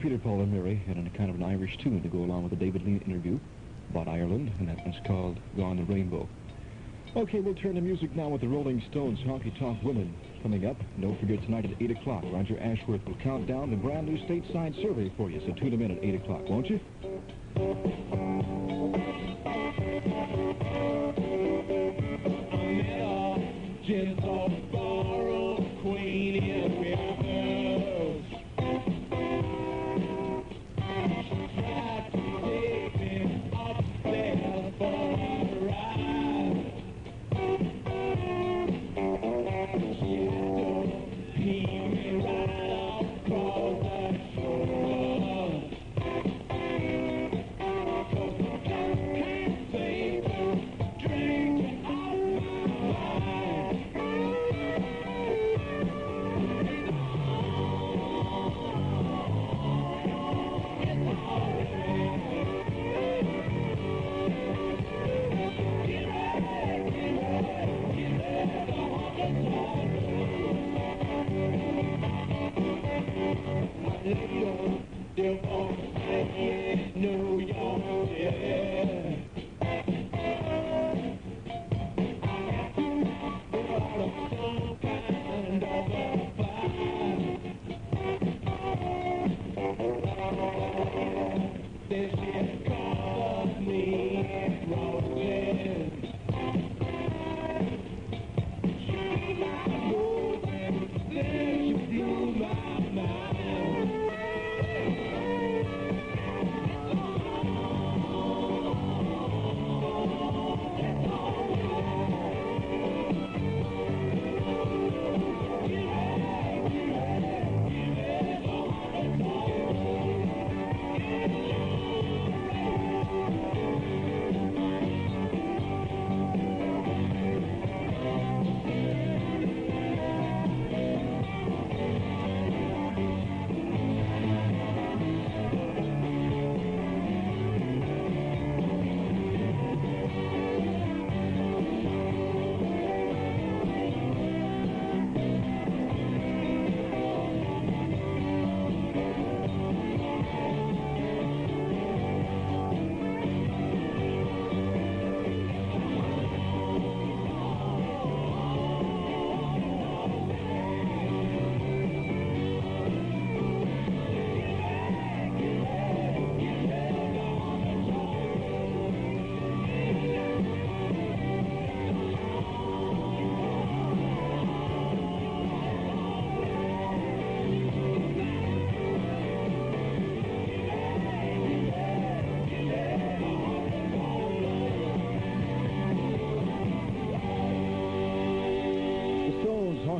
Peter, Paul, and Mary, and in a kind of an Irish tune to go along with the David Lean interview about Ireland, and that one's called Gone the Rainbow. Okay, we'll turn to music now with the Rolling Stones' Honky Tonk Woman coming up. Don't forget tonight at 8 o'clock, Roger Ashworth will count down the brand new stateside survey for you, so tune him in at 8 o'clock, won't you?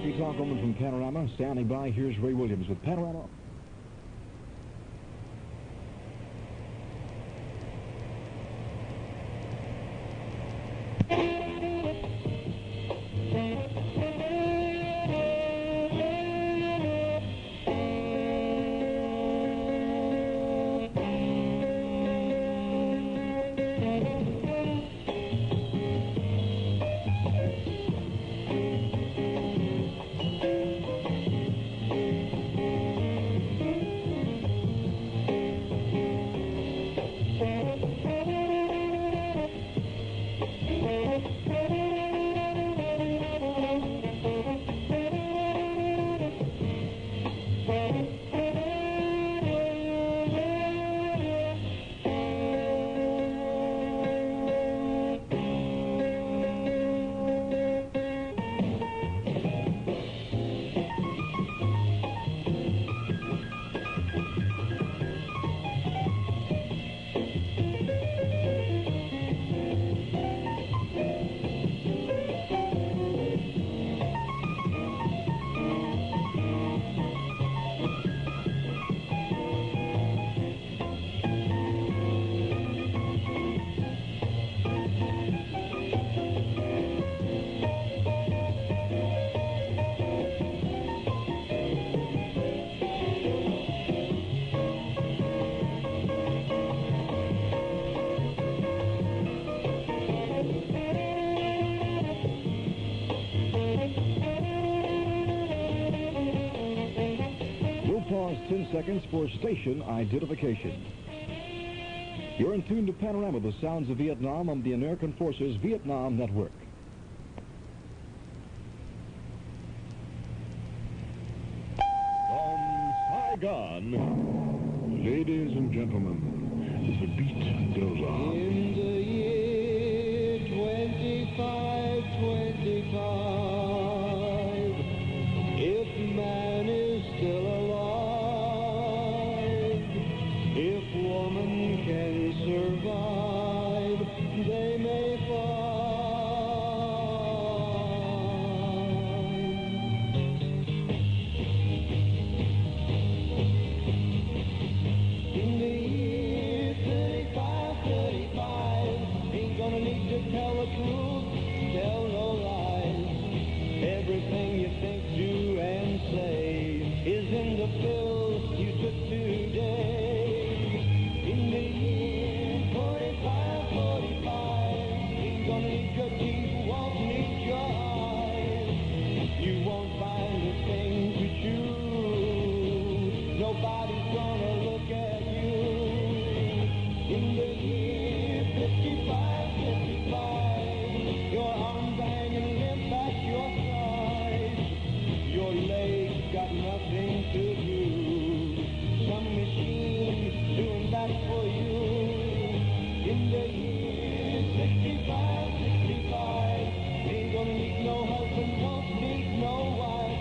Honky-Tonk Woman from Panorama. Standing by, here's Ray Williams with Panorama. seconds for station identification. You're in tune to Panorama, the sounds of Vietnam on the American Forces Vietnam Network. From Saigon, ladies and gentlemen, the beat goes on. In the year 2525, if man is still alive, if woman can survive, they may find. In the year 3535, ain't gonna need to tell the truth, tell no lies. Everything you think, do, and say is in the pill you took today. In the year 4545, ain't gonna need your teeth, won't need your eyes. You won't find a thing to choose. Nobody's gonna look at you. In the year 5555, your arms hanging limp at your side. Your legs got nothing to do. Some machine doing that for you. In the year 6565, ain't gonna need no husband, won't need no wife.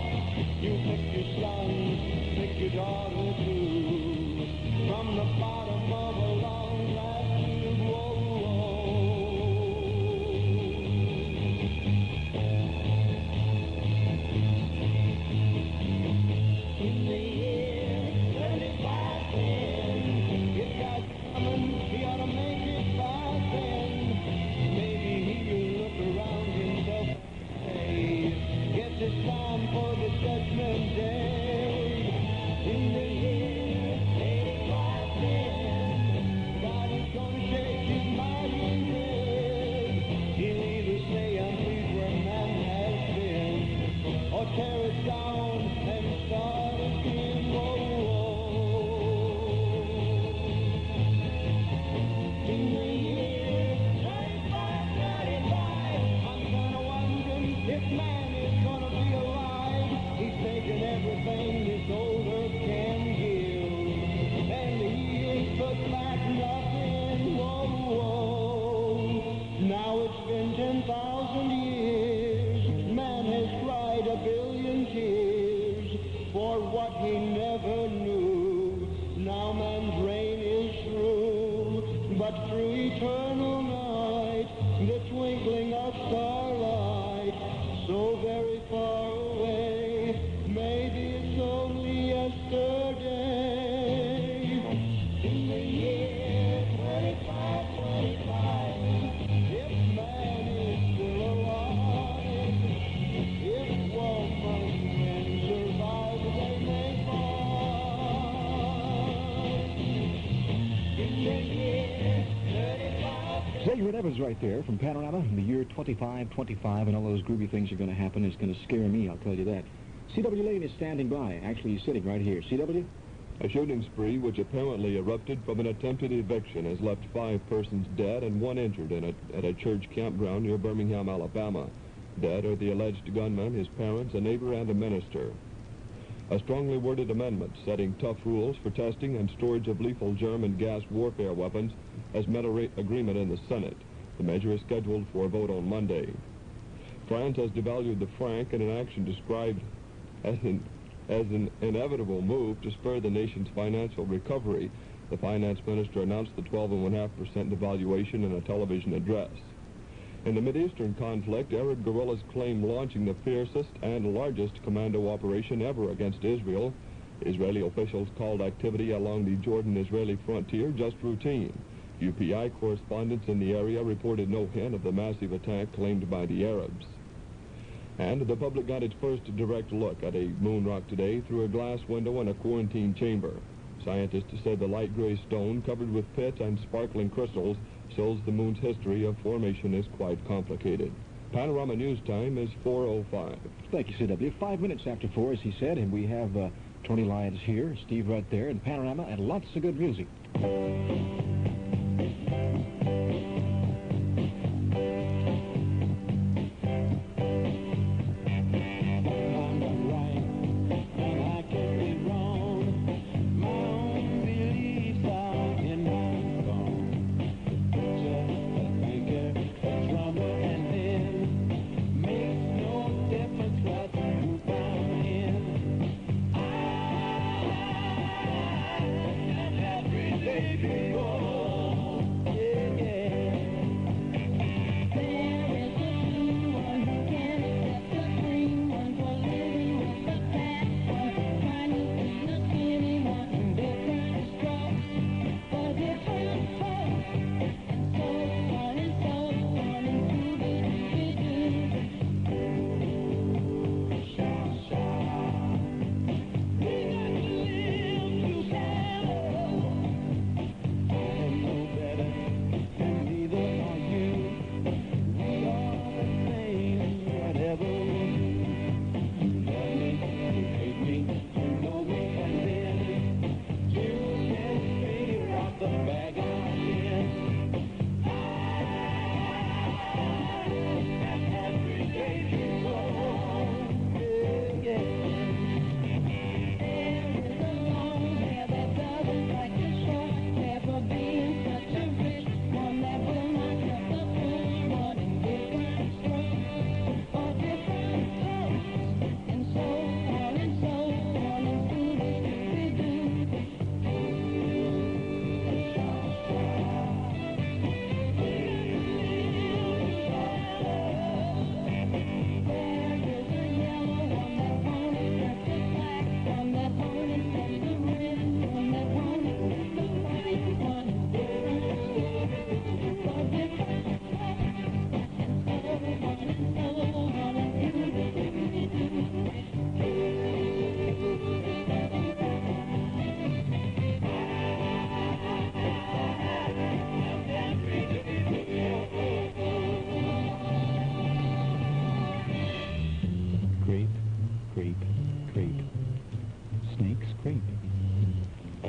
You pick your son, pick your daughter too. From the bottom of a long glass tube, whoa, in the year 3510, if God's coming, he ought to make it by then. Maybe he'll look around himself and say, guess it's time for the judgment day. In the year 8510, God is gonna shake his mighty head. He'll either say, I'm pleased where man has been, or tear it down and start again. Whoa, in the year 3535, I'm gonna wonder if man is gonna be alive. He's taken everything this old earth can give, and he ain't put back nothing. Whoa, now it's been 10,000 years. Man has cried a billion tears for what he never knew. Now man's reign is through, but through eternal night, the twinkling of starlight, so very far away, maybe it's only yesterday. In the year 2525, if man is still alive, if woman can survive, they may find. In the year 35. Xavier Evans right there from Panorama in the year 2525, and all those groovy things are going to happen. It's going to scare me, I'll tell you that. C.W. Lane is standing by. Actually, he's sitting right here. C.W.? A shooting spree which apparently erupted from an attempted eviction has left 5 persons dead and 1 injured at a church campground near Birmingham, Alabama. Dead are the alleged gunman, his parents, a neighbor, and a minister. A strongly worded amendment setting tough rules for testing and storage of lethal germ and gas warfare weapons has met agreement in the Senate. The measure is scheduled for a vote on Monday. France has devalued the franc in an action described as an inevitable move to spur the nation's financial recovery. The finance minister announced the 12.5% devaluation in a television address. In the Mideastern conflict, Arab guerrillas claim launching the fiercest and largest commando operation ever against Israel. Israeli officials called activity along the Jordan-Israeli frontier just routine. UPI correspondents in the area reported no hint of the massive attack claimed by the Arabs. And the public got its first direct look at a moon rock today through a glass window in a quarantine chamber. Scientists said the light gray stone covered with pits and sparkling crystals shows the moon's history of formation is quite complicated. Panorama News time is 4:05. Thank you, C.W. 5 minutes after 4, as he said, and we have Tony Lyons here, Steve right there, and Panorama, and lots of good music.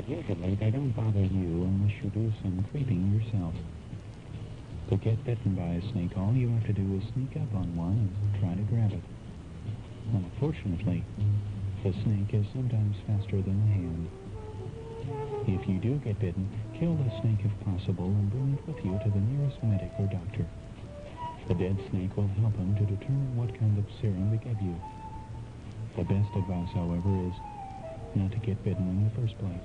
Usually they don't bother you unless you do some creeping yourself. To get bitten by a snake, all you have to do is sneak up on one and try to grab it. Unfortunately, the snake is sometimes faster than the hand. If you do get bitten, kill the snake if possible and bring it with you to the nearest medic or doctor. The dead snake will help him to determine what kind of serum to give you. The best advice, however, is not to get bitten in the first place.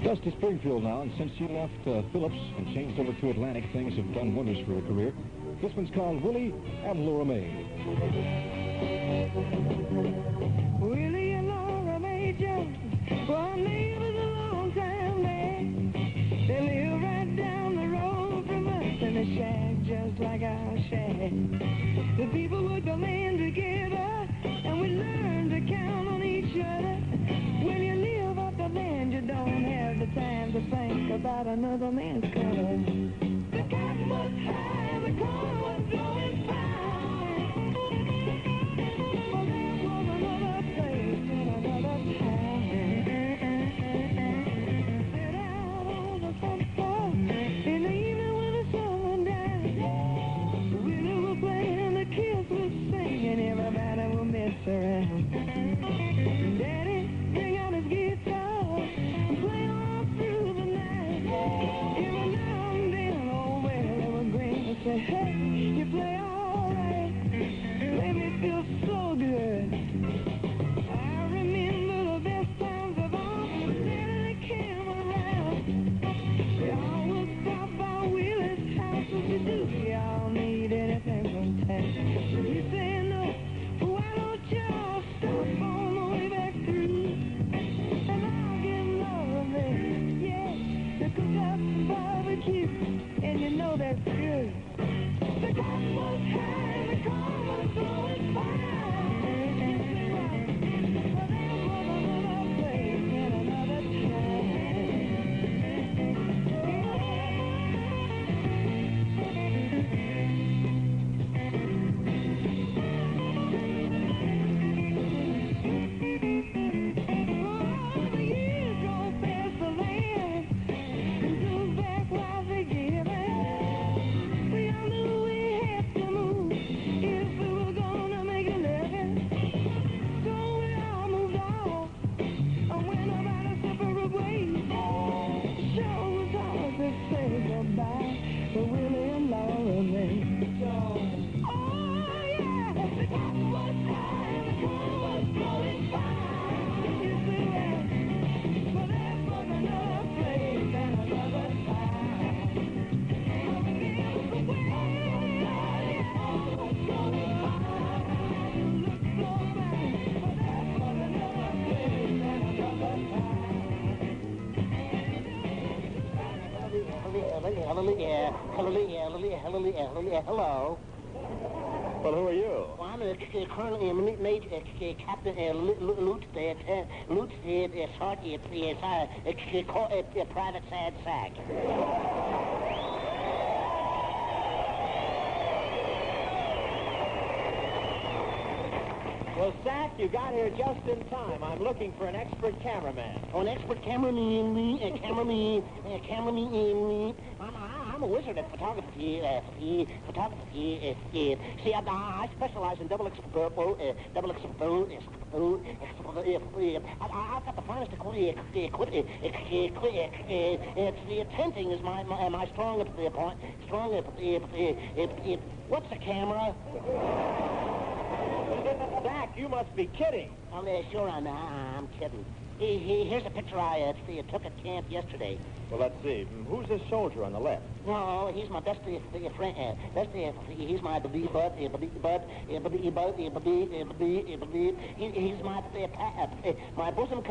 Just to Springfield now, and since you left Phillips and changed over to Atlantic, things have done wonders for her career. This one's called Willie and Laura May. Willie and Laura May Jones, well, neighbors a long time back. They live right down the road from us in a shack just like our shack. The people would come in together, and we learned to count on each other. When you live off the land, you don't have the time to think about another man's color. The cat was high, the corn was blowing fine. Well, there was another place in another town. Sit out on the front porch in the evening when the sun went down. Willie was playing, the kids were singing, everybody would mess around. Daddy bring out his guitar and play all through the night. Every now and then, oh well, they would grin and say, hey, you play all right. Made me feel so good. I remember the best times of all when Daddy came around. We always stop by Willie's house. What you do? Y'all need anything from town. You say no, why don't y'all stop on the way back through? And I'll get Laura May, yeah, to cook up some barbecue, and you know that's good. The cat was high, the corn was blowing fine. Yes, they were. But there was another place in another time. Hello. Well, who are you? Well, I'm Colonel Major Captain Sergeant Private Sad Sack. Well, Sack, you got here just in time. I'm looking for an expert cameraman. Oh, an expert cameraman. I'm a wizard at photography. See, I specialize in double exposure. I've got the finest equipment. Tinting is my strong point. What's the camera? Sack, you must be kidding. Oh, sure, I'm kidding. Here's a picture I took at camp yesterday. Well, let's see. Who's this soldier on the left? No, he's my best friend. He's my bud. He's my bosom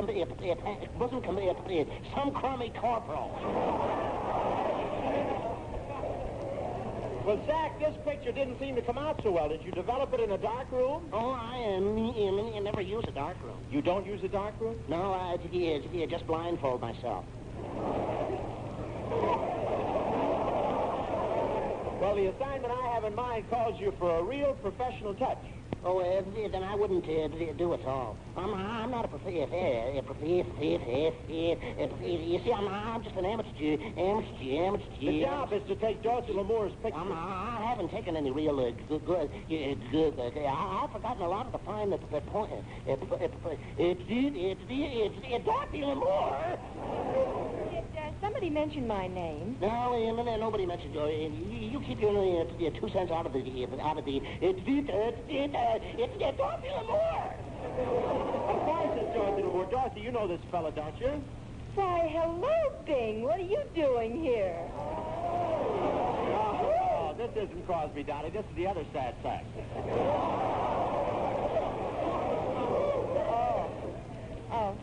some crummy corporal. Well, Sack, this picture didn't seem to come out so well. Did you develop it in a dark room? Oh, I never use a dark room. You don't use a dark room? No, I just blindfold myself. Well, the assignment I have in mind calls you for a real professional touch. Oh, then I wouldn't do it all. I'm not a professor. You see, I'm just an amateur. The job is to take Dorothy Lamour's picture. I haven't taken any real good. I've forgotten a lot of the fine point. Dorothy Lamour. Did somebody mention my name? No, nobody mentioned you. You keep your 2 cents out of the. It's Dorothy Lamour. Of course it's Dorothy Lamour. Dorothy, you know this fella, don't you? Why, hello, Bing. What are you doing here? Oh, this isn't Crosby, Dottie. This is the other sad sack. Oh.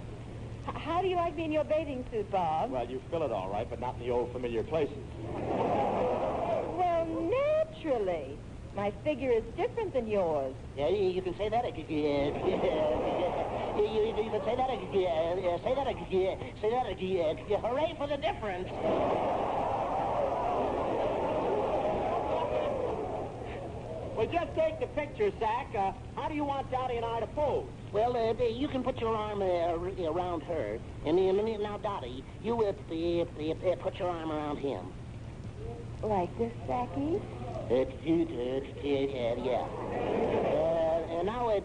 How do you like me in your bathing suit, Bob? Well, you fill it all right, but not in the old familiar places. Well, naturally. My figure is different than yours. Yeah, you can say that again. You can say that again. Say that again. Say that again. Hooray for the difference. Well, just take the picture, Sack. How do you want Dottie and I to pose? Well, you can put your arm around her. And now, Dottie, you put your arm around him. Like this, Sacky? Yeah. And now, If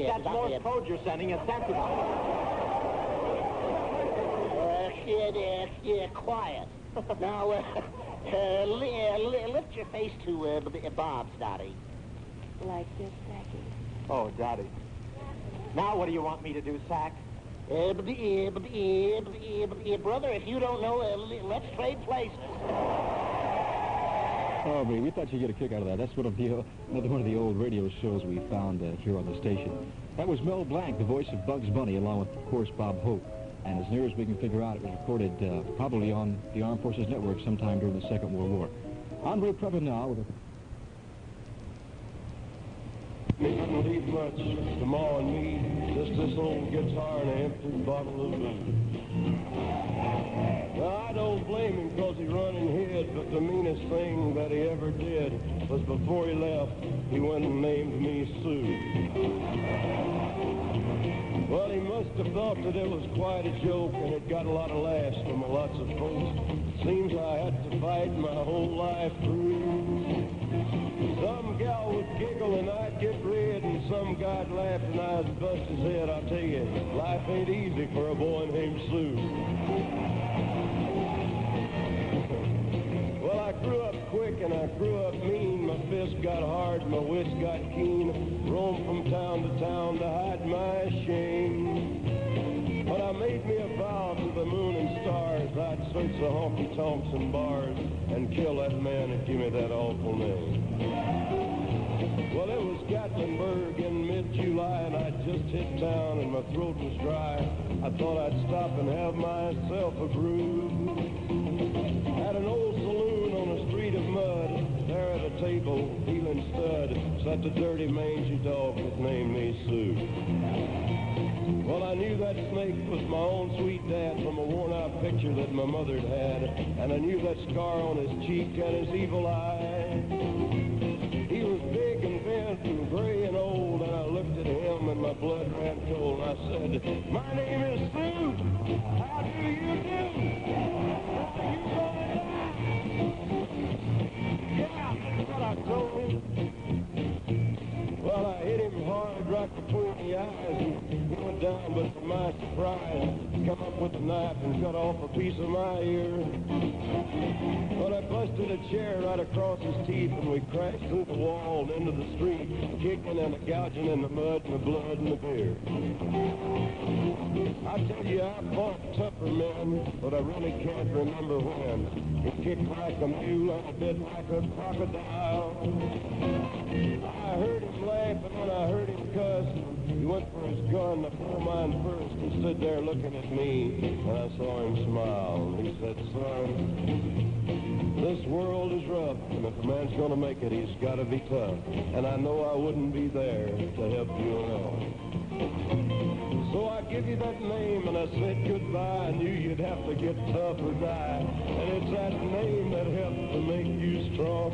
that's Morse code you're sending, it's sensible. Quiet. Now, lift your face to Bob's, Dottie. Like this, Sacky? Oh, Dottie. Now what do you want me to do, Sack? Brother, if you don't know, let's trade places. Oh, we thought you'd get a kick out of that. That's another one of the old radio shows we found here on the station. That was Mel Blanc, the voice of Bugs Bunny, along with, of course, Bob Hope. And as near as we can figure out, it was recorded probably on the Armed Forces Network sometime during the Second World War. Andre Previn now with a... Didn't leave much to Ma and me, just this old guitar and an empty bottle of booze. Now, I don't blame him because he run and hid, but the meanest thing that he ever did was before he left, he went and named me Sue. Well, he must have thought that it was quite a joke, and it got a lot of laughs from lots of folks. Seems I had to fight my whole life through. Some gal would giggle and I'd get red, and some guy'd laugh and I'd bust his head. I'll tell you, life ain't easy for a boy named Sue. Well, I grew up quick and I grew up mean. My fist got hard, my wits got keen. Roamed from town to town to hide my shame. But I made me a vow to the moon and stars, I'd search the honky-tonks and bars and kill that man that gave me that awful name. Well, it was Gatlinburg in mid-July, and I'd just hit town and my throat was dry. I thought I'd stop and have myself a brew. At an old saloon on a street of mud, there at a table, dealing stud, sat the dirty mangy dog that named me Sue. Well, I knew that snake was my own sweet dad from a worn-out picture that my mother'd had, and I knew that scar on his cheek and his evil eye. He was big and bent and gray and old, and I looked at him and my blood ran cold. I said, "My name is Sue. How do you do? Are you gonna die?" Yeah, that's what I told him. Well, I hit him hard right between the eyes. He went down, but to my surprise, he come up with a knife and cut off a piece of my ear. But I busted a chair right across his teeth, and we crashed through the wall and into the street, kicking and gouging in the mud and the blood and the beer. I tell you, I fought tougher men, but I really can't remember when. He kicked like a mule and a bit like a crocodile. I heard him laugh, and when I heard him cuss, he went for his gun to pull mine first and stood there looking at me, and I saw him smile. And he said, "Son, this world is rough, and if a man's gonna make it, he's gotta be tough. And I know I wouldn't be there to help you out. So I give you that name, and I said goodbye. I knew you'd have to get tough or die. And it's that name that helped to make you strong."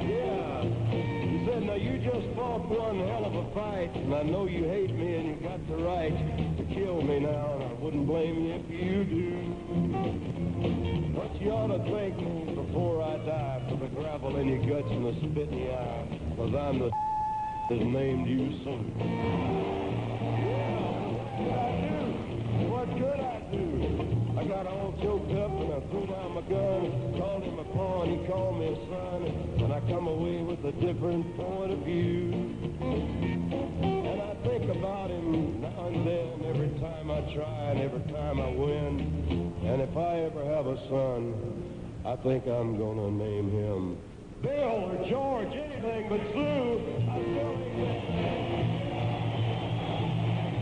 Yeah. He said, "Now you just fought one hell of a fight, and I know you hate me and you got the right to kill me now, and I wouldn't blame you if you do. But you ought to thank me before I die for the gravel in your guts and the spit in your eye, because I'm the that named you Sue." What could I do? I got all choked up and I threw down my gun, called him a paw and he called me a son, and I come away with a different point of view. And I think about him now and then, every time I try and every time I win. And if I ever have a son, I think I'm gonna name him Bill or George, anything but Sue.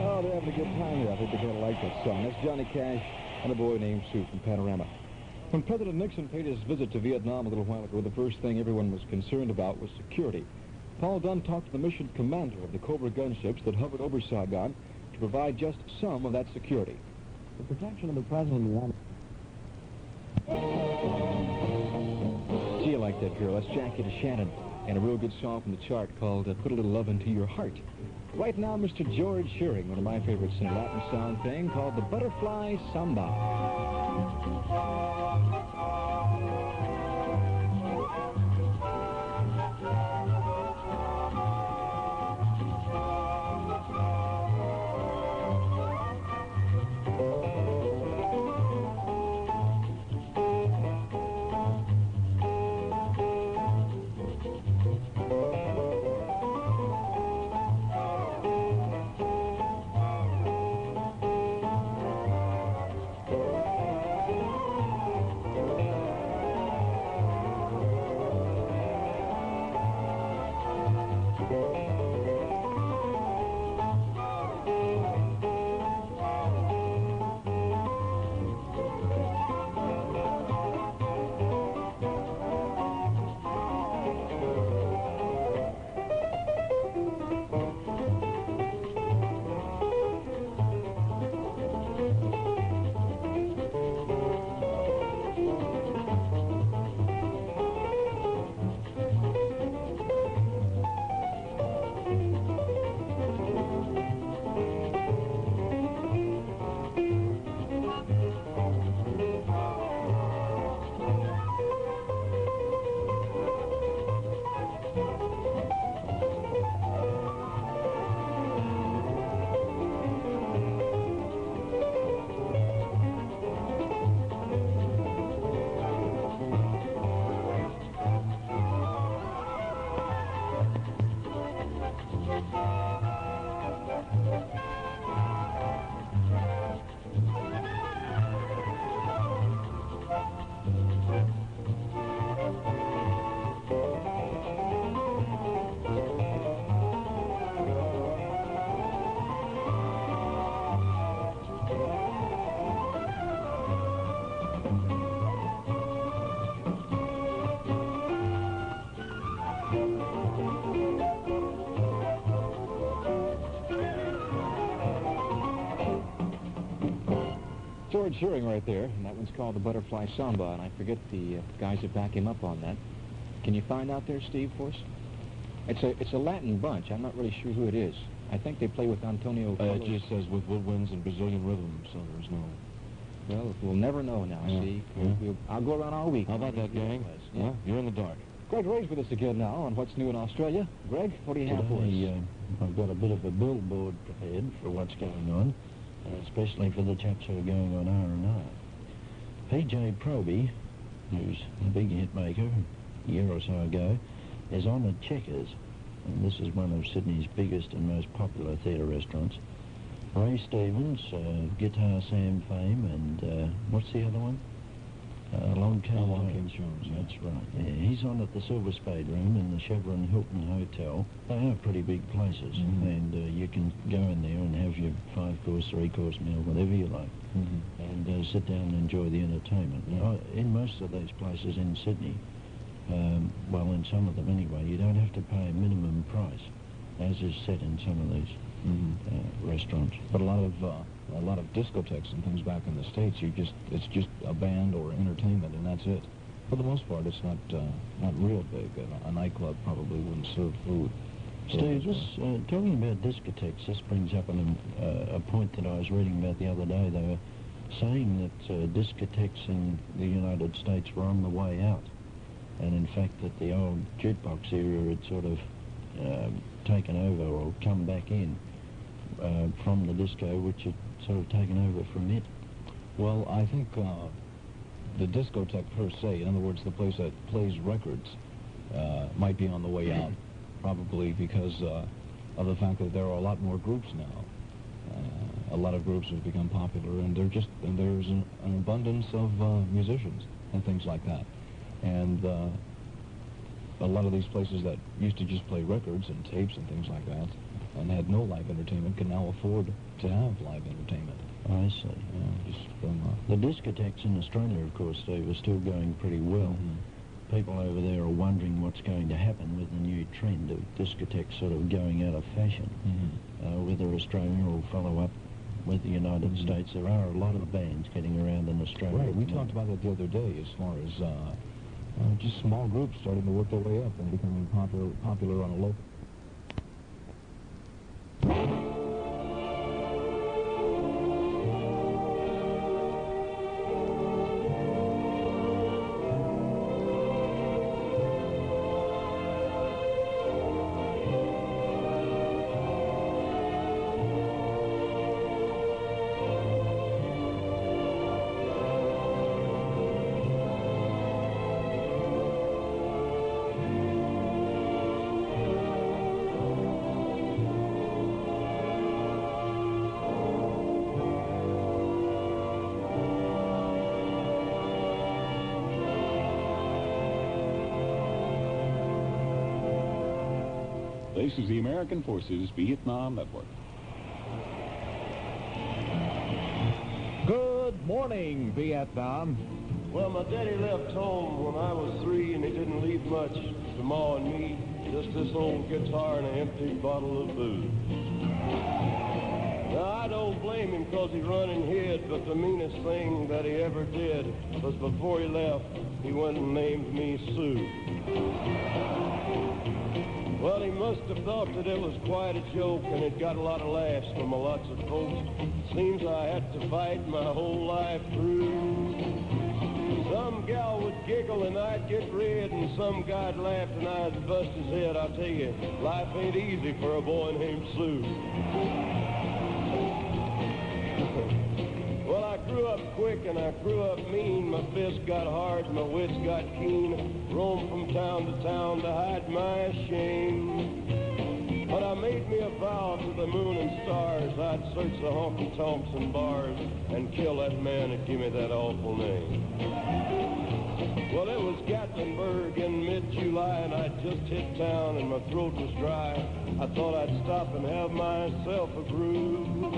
Oh, they're having a good time here. I think they're going to like this song. That's Johnny Cash and a boy named Sue from Panorama. When President Nixon paid his visit to Vietnam a little while ago, the first thing everyone was concerned about was security. Paul Dunn talked to the mission commander of the Cobra gunships that hovered over Saigon to provide just some of that security. The protection of the president wanted. See you like that, girl. That's Jackie DeShannon and a real good song from the chart called Put a Little Love Into Your Heart. Right now, Mr. George Shearing, one of my favorites in a Latin sound thing called the Butterfly Samba. George Shearing right there, and that one's called the Butterfly Samba, and I forget the guys that back him up on that. Can you find out there, Steve, for us? It's a Latin bunch. I'm not really sure who it is. I think they play with Antonio. It just says with woodwinds and Brazilian rhythm, so there's no... Well, we'll never know now, see? I'll go around all week. How about that, gang? Yeah, you're in the dark. Greg Ray's with us again now on What's New in Australia. Greg, what do you have for us? I've got a bit of a billboard prepared for what's going on, especially for the chaps who are going on R&R. PJ Proby, who's a big hit maker a year or so ago, is on at Checkers, and this is one of Sydney's biggest and most popular theatre restaurants. Ray Stevens, Guitar Sam fame, and what's the other one? Lolcow Jones. That's right. Yeah, he's on at the Silver Spade Room in the Chevron Hilton Hotel. They are pretty big places, and you can go in there and have your 5-course, 3-course meal, whatever you like, and sit down and enjoy the entertainment. In most of these places in Sydney, well, in some of them anyway, you don't have to pay a minimum price, as is set in some of these restaurants. But a lot of discotheques and things back in the States, it's just a band or entertainment, and that's it. For the most part, it's not real big. A nightclub probably wouldn't serve food. Steve, talking about discotheques, this brings up a point that I was reading about the other day. They were saying that discotheques in the United States were on the way out, and in fact that the old jukebox era had sort of taken over or come back in from the disco, which had sort of taken over from it. Well, I think the discotheque per se, in other words, the place that plays records, might be on the way out, probably because of the fact that there are a lot more groups now. A lot of groups have become popular, and there's an abundance of musicians and things like that. And a lot of these places that used to just play records and tapes and things like that and had no live entertainment can now afford to have live entertainment. I see. The discotheques in Australia, of course, Steve, are still going pretty well. People over there are wondering what's going to happen with the new trend of discotheques sort of going out of fashion. Whether Australia will follow up with the United States. There are a lot of bands getting around in Australia. Right, we talked about that the other day as far as just small groups starting to work their way up and becoming popular on a local. This is the American Forces Vietnam Network. Good morning, Vietnam. Well, my daddy left home when I was 3, and he didn't leave much to Ma and me. Just this old guitar and an empty bottle of booze. Now, I don't blame him because he run and hid, but the meanest thing that he ever did was before he left, he went and named me Sue. Well, he must have thought that it was quite a joke, and it got a lot of laughs from lots of folks. Seems I had to fight my whole life through. Some gal would giggle and I'd get red, and some guy'd laugh and I'd bust his head. I tell you, life ain't easy for a boy named Sue. Well, I grew up quick and I grew up mean. My fists got hard, my wits got keen. Roamed from town to town to hide my shame. But I made me a vow to the moon and stars, I'd search the honky-tonks and bars and kill that man that gave me that awful name. Well, it was Gatlinburg in mid-July, and I'd just hit town and my throat was dry. I thought I'd stop and have myself a groove.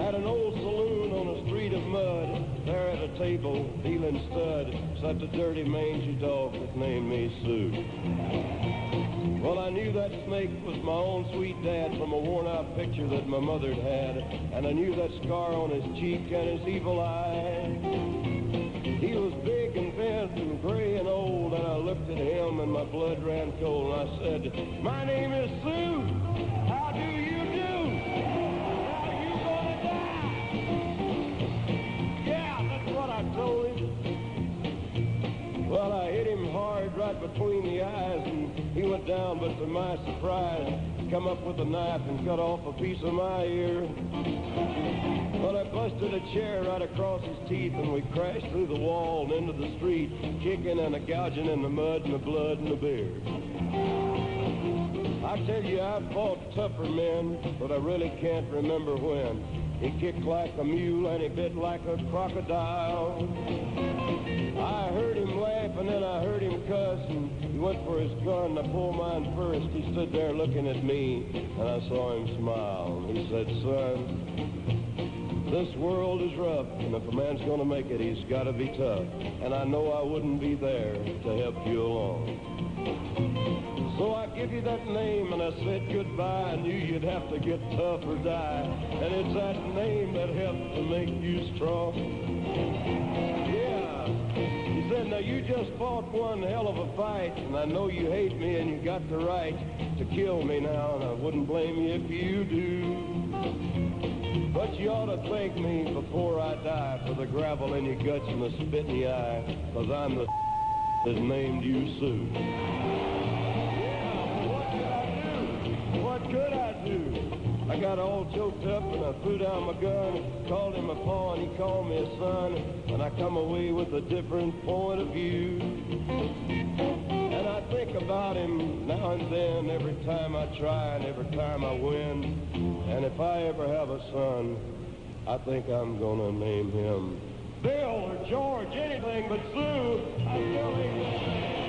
At an old saloon on a street of mud, there at a table, dealing stud, sat a dirty, mangy dog that named me Sue. Well, I knew that snake was my own sweet dad from a worn-out picture that my mother'd had, and I knew that scar on his cheek and his evil eye. He was big and bent and gray and old, and I looked at him and my blood ran cold, and I said, "My name is Sue. How do you do? Are you gonna die?" Yeah, that's what I told him. Well, I hit him hard right between the eyes, and he went down, but to my surprise, come up with a knife and cut off a piece of my ear. Well, I busted a chair right across his teeth, and we crashed through the wall and into the street, kicking and gouging in the mud and the blood and the beer. I tell you, I've fought tougher men, but I really can't remember when. He kicked like a mule and he bit like a crocodile. I heard him laugh and then I heard him cuss, and he went for his gun. I pulled mine first. He stood there looking at me, and I saw him smile. He said, "Son, this world is rough, and if a man's gonna make it, he's gotta be tough. And I know I wouldn't be there to help you along. So I give you that name, and I said goodbye. I knew you'd have to get tough or die. And it's that name that helped to make you strong." Yeah. He said, "Now you just fought one hell of a fight, and I know you hate me and you got the right to kill me now, and I wouldn't blame you if you do. But you ought to thank me before I die for the gravel in your guts and the spit in your eye, 'cause I'm the that named you Sue." What could I do? I got all choked up and I threw down my gun, called him a pa and he called me a son, and I come away with a different point of view. And I think about him now and then, every time I try and every time I win. And if I ever have a son, I think I'm gonna name him Bill or George, anything but Sue. I still ain't.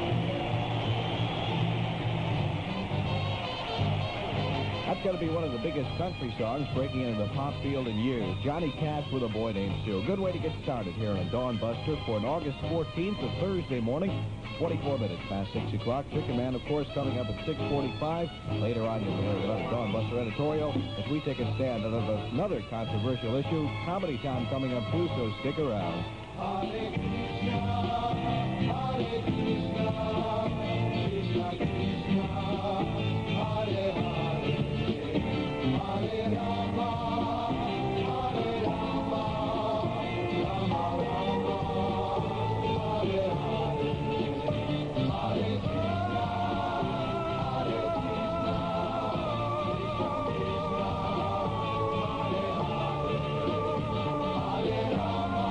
That's going to be one of the biggest country songs breaking into the pop field in years. Johnny Cash with a boy named Sue. Good way to get started here on Dawn Buster for an August 14th, a Thursday morning, 24 minutes past 6 o'clock. Chicken Man, of course, coming up at 6:45. Later on, you'll hear another Dawn Buster editorial as we take a stand on another controversial issue. Comedy Time coming up, too, so stick around. Hare Krishna, Hare Krishna, Krishna Krishna, Hare Hare, Hare Rama, Hare Rama, Rama Rama, Hare Hare, Hare Krishna, Hare Krishna, Krishna Krishna, Hare Hare, Hare Rama, Hare Rama.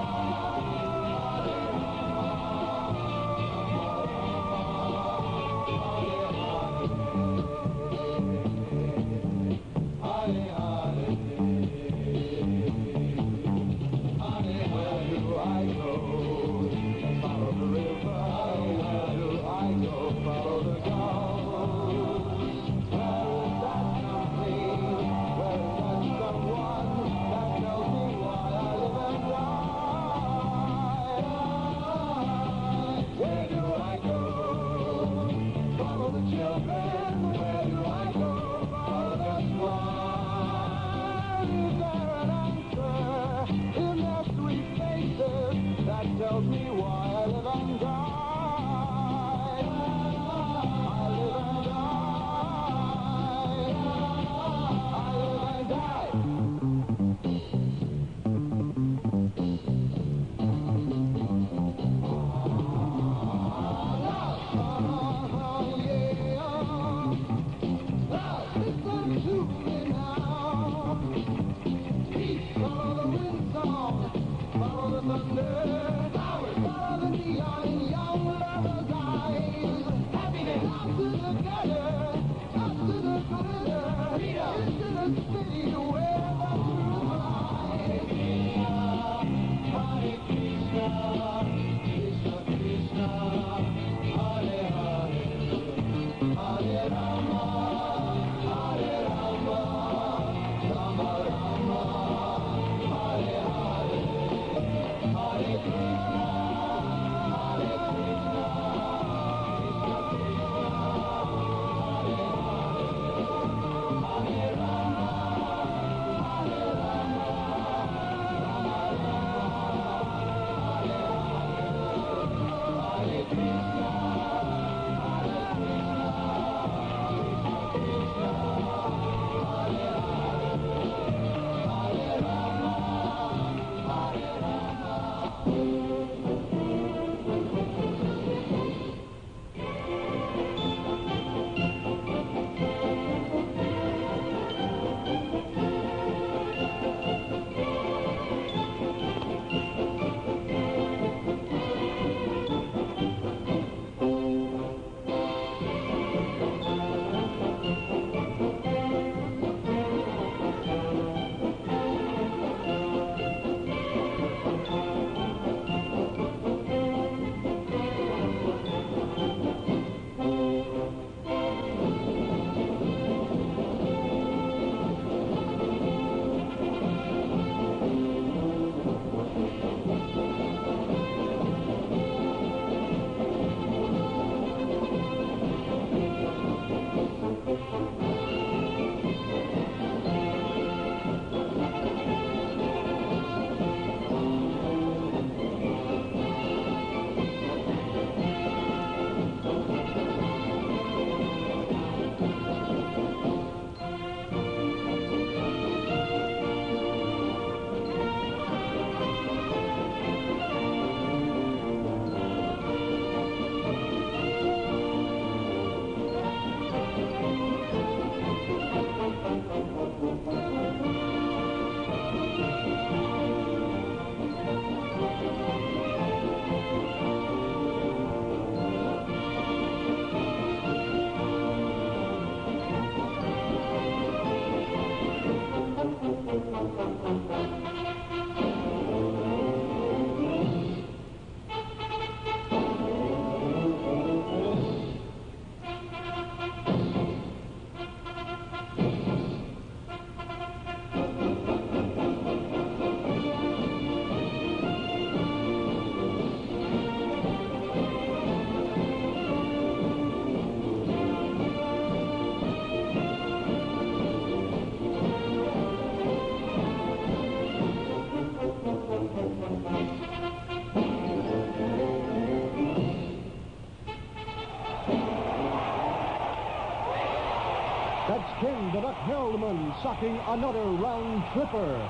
Duck Heldman sucking another round tripper.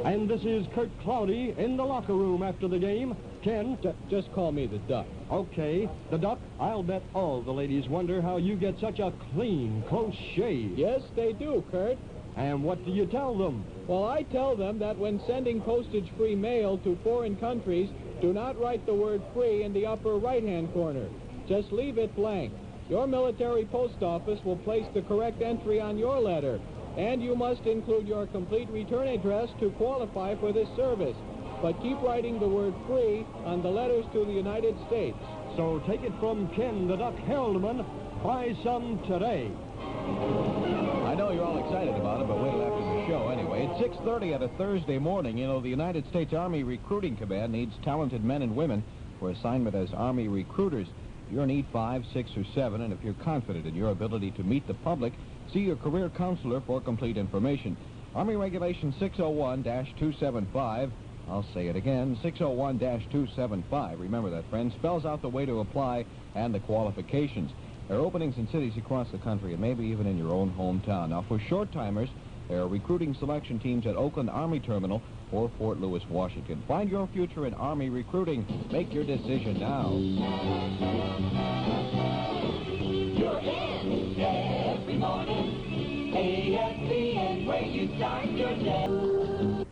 And this is Kurt Cloudy in the locker room after the game. Ken? Just call me the Duck. Okay, the Duck. I'll bet all the ladies wonder how you get such a clean, close shave. Yes, they do, Kurt. And what do you tell them? Well, I tell them that when sending postage-free mail to foreign countries, do not write the word free in the upper right-hand corner. Just leave it blank. Your military post office will place the correct entry on your letter, and you must include your complete return address to qualify for this service. But keep writing the word free on the letters to the United States. So take it from Ken the Duck Heldman. Buy some today. I know you're all excited about it, but wait till after the show anyway. It's 6:30 on a Thursday morning. You know, the United States Army Recruiting Command needs talented men and women for assignment as Army recruiters. You're in E5, 6, or 7, and if you're confident in your ability to meet the public, see your career counselor for complete information. Army Regulation 601-275. I'll say it again, 601-275. Remember that, friends. Spells out the way to apply and the qualifications. There are openings in cities across the country and maybe even in your own hometown. Now, for short-timers, there are recruiting selection teams at Oakland Army Terminal or Fort Lewis, Washington. Find your future in Army recruiting. Make your decision now. You're in every morning. AFVN, where you start your day.